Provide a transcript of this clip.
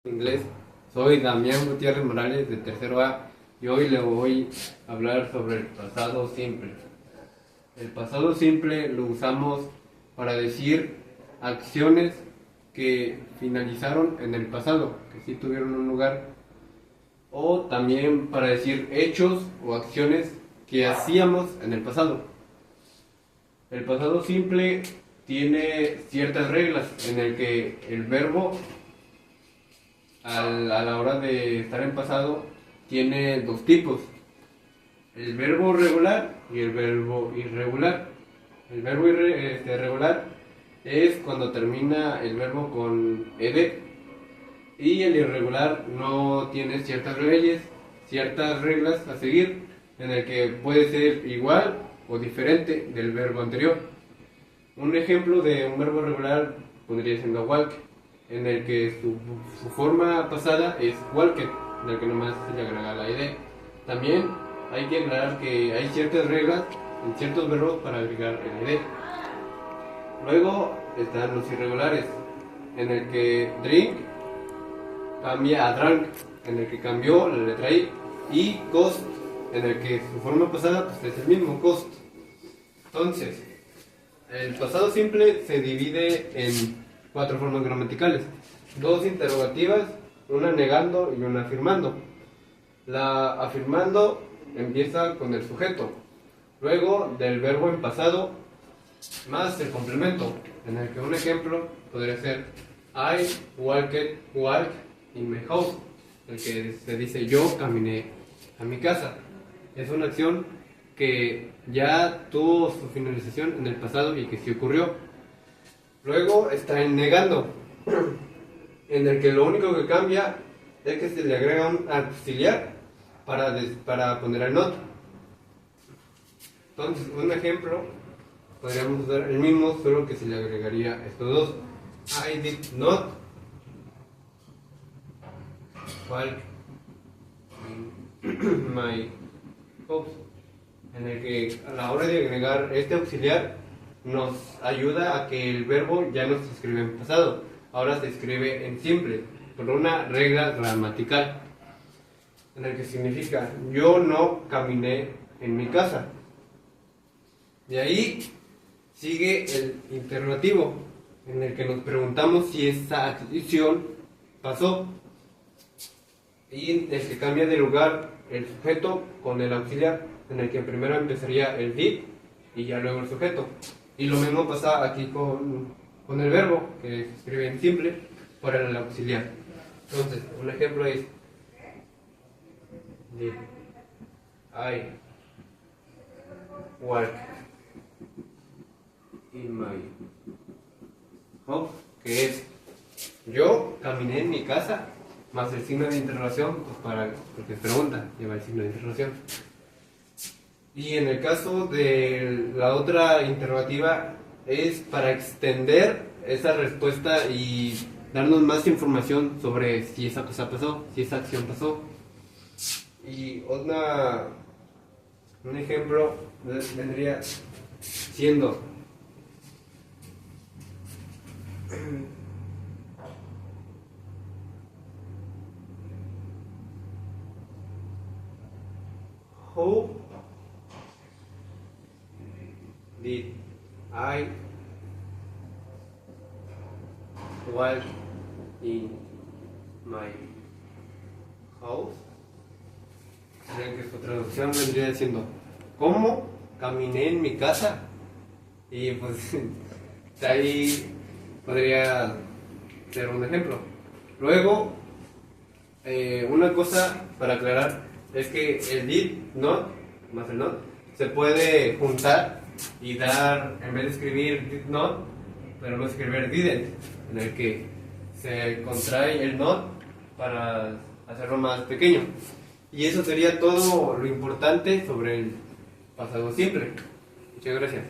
Inglés. Soy Damián Gutiérrez Morales de tercero A y hoy le voy a hablar sobre el pasado simple. El pasado simple lo usamos para decir acciones que finalizaron en el pasado, que sí tuvieron un lugar, o también para decir hechos o acciones que hacíamos en el pasado. El pasado simple tiene ciertas reglas en el que el verbo a la hora de estar en pasado tiene dos tipos: el verbo regular y el verbo irregular. El verbo regular es cuando termina el verbo con ed, y el irregular no tiene ciertas leyes, ciertas reglas a seguir, en el que puede ser igual o diferente del verbo anterior. Un ejemplo de un verbo regular podría ser walk, en el que su forma pasada es walked, en el que nomás se le agrega la ed. También hay que aclarar que hay ciertas reglas en ciertos verbos para agregar el ed. Luego están los irregulares, en el que drink cambia a drank, en el que cambió la letra I, y cost, en el que su forma pasada pues, es el mismo, cost. Entonces, el pasado simple se divide en cuatro formas gramaticales: dos interrogativas, una negando y una afirmando. La afirmando empieza con el sujeto, luego del verbo en pasado más el complemento, en el que un ejemplo podría ser I walked in my house, el que se dice yo caminé a mi casa. Es una acción que ya tuvo su finalización en el pasado y que sí ocurrió. Luego está el negando, en el que lo único que cambia es que se le agrega un auxiliar para poner el not. Entonces, un ejemplo, podríamos usar el mismo, solo que se le agregaría estos dos: I did not walk in my house, en el que a la hora de agregar este auxiliar nos ayuda a que el verbo ya no se escribe en pasado, ahora se escribe en simple, por una regla gramatical, en el que significa yo no caminé en mi casa. De ahí sigue el interrogativo, en el que nos preguntamos si esa acción pasó, y en el que cambia de lugar el sujeto con el auxiliar, en el que primero empezaría el did y ya luego el sujeto. Y lo mismo pasa aquí con el verbo, que se escribe en simple por el auxiliar. Entonces, un ejemplo es did I walk in my house, que es yo caminé en mi casa, más el signo de interrogación, pues porque pregunta, lleva el signo de interrogación. Y en el caso de la otra interrogativa es para extender esa respuesta y darnos más información sobre si esa cosa pasó, si esa acción pasó. Y un ejemplo vendría siendo How did I walk in my house? En que su traducción vendría siendo ¿cómo caminé en mi casa? Y pues ahí podría ser un ejemplo. Luego, una cosa para aclarar es que el did not más el not se puede juntar y dar, en vez de escribir did not, pero escribir didn't, en el que se contrae el not para hacerlo más pequeño. Y eso sería todo lo importante sobre el pasado simple. Muchas gracias.